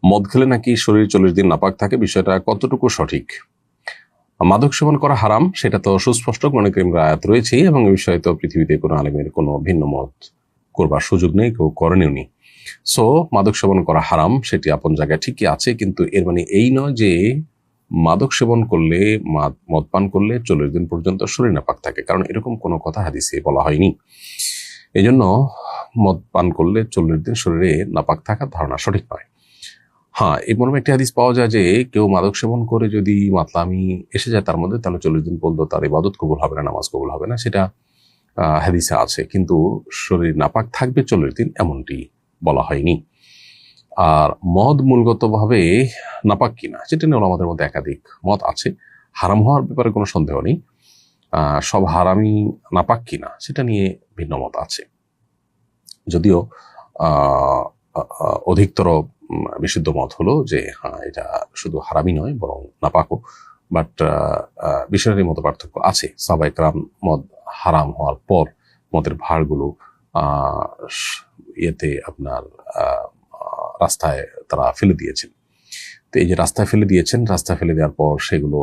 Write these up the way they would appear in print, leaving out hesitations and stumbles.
মদ খেলে নাকি শরীর 40 দিন নাপাক থাকে, বিষয়টা কতটুকু সঠিক? মাদক সেবন করা হারাম সেটা তো সুস্পষ্ট, কোরআন কারীমের আয়াত রয়েছেই, এবং এই বিষয়ে তো পৃথিবীতে কোনো আলেমের কোনো ভিন্ন মত করবার সুযোগ নেই, কেউ করেনও নি। সো মাদক সেবন করা হারাম সেটি আপন জায়গায় ঠিকই আছে, কিন্তু এর মানে এই নয় যে মাদক সেবন করলে, মদ পান করলে 40 দিন পর্যন্ত শরীর নাপাক থাকে, কারণ এরকম কোনো কথা হাদিসে বলা হয়নি। এই জন্য মদ পান করলে 40 দিন শরীরে নাপাক থাকার ধারণা সঠিক নয়। হ্যাঁ, এই মর্মে একটি হাদিস পাওয়া যায় যে কেউ মাদক সেবন করে যদি মাতলামি এসে যায় তার মধ্যে, তাহলে 40 দিন পর্যন্ত তার ইবাদত কবুল হবে না, নামাজ কবুল হবে না, সেটা হাদিসে আছে, কিন্তু শরীর নাপাক থাকবে 40 দিন এমনটি বলা হয়নি। আর মদ মূলগতভাবে নাপাক কিনা সেটা নিয়ে আমাদের মধ্যে একাধিক মত আছে। হারাম হওয়ার ব্যাপারে কোনো সন্দেহ নেই, সব হারামই নাপাক কিনা সেটা নিয়ে ভিন্ন মত আছে, যদিও অধিকতর বিশুদ্ধ মত হলো যে হ্যাঁ, এটা শুধু হারামই নয় বরং নাপাকও। বাট বিষয়ের মতো পার্থক্য আছে। সাহাবায়ে কেরাম মদ হারাম হওয়ার পর মদের ভাঁড়গুলো ইয়েতে আপনার রাস্তায় তারা ফেলে দিয়েছেন। তো এই যে রাস্তায় ফেলে দিয়েছেন, রাস্তায় ফেলে দেওয়ার পর সেগুলো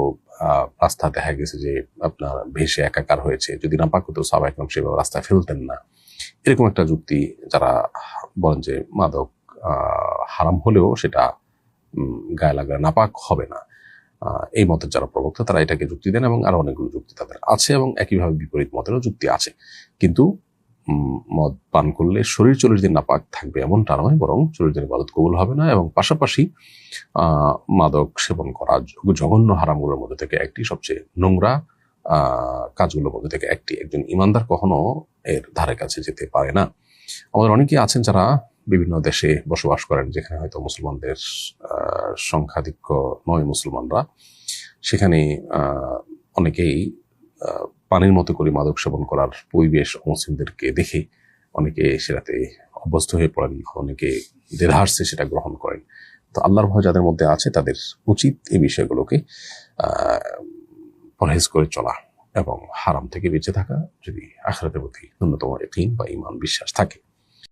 রাস্তা দেখা গেছে যে আপনার ভেসে একাকার হয়েছে। যদি নাপাক হতো সাহাবায়ে কেরাম সেভাবে রাস্তায় ফেলতেন না। এরকম একটা যুক্তি যারা বলেন যে মাদক হারাম হলেও সেটা গায়ে লাগলে নাপাক হবে না, এই মতের যারা প্রবক্তা তারা এটাকে যুক্তি দেন, এবং আরো অনেকগুলো যুক্তি তাদের আছে, এবং একইভাবে বিপরীত মতেরও যুক্তি আছে। কিন্তু মদ পান করলে শরীর 40 দিন নাপাক থাকবে এমনটা নয়, বরং 40 দিন ইবাদত কবুল হবে না। এবং পাশাপাশি মাদক সেবন করা জঘন্য হারামগুলোর মধ্যে থেকে একটি, সবচেয়ে নোংরা কাজগুলোর মধ্যে থেকে একটি। একজন ইমানদার কখনো এর ধারে কাছে যেতে পারে না। আমাদের অনেকেই আছেন যারা বিভিন্ন দেশে বসবাস করেন, যেখানে হয়তো মুসলমানদের সংখ্যাধিক্য নয় মুসলমানরা, সেখানে অনেকেই পানির মতো করে মাদক সেবন করার পরিবেশ মুসলিমদেরকে দেখে অনেকে সেটাতে অভ্যস্ত হয়ে পড়েন, অনেকে দেধারসে সেটা গ্রহণ করেন। তো আল্লাহর ভয় যাদের মধ্যে আছে তাদের উচিত এই বিষয়গুলোকে পরহেজ করে চলা এবং হারাম থেকে বেঁচে থাকা, যদি আখিরাতের প্রতি ন্যূনতম ইয়াকিন বা ঈমান বিশ্বাস থাকে।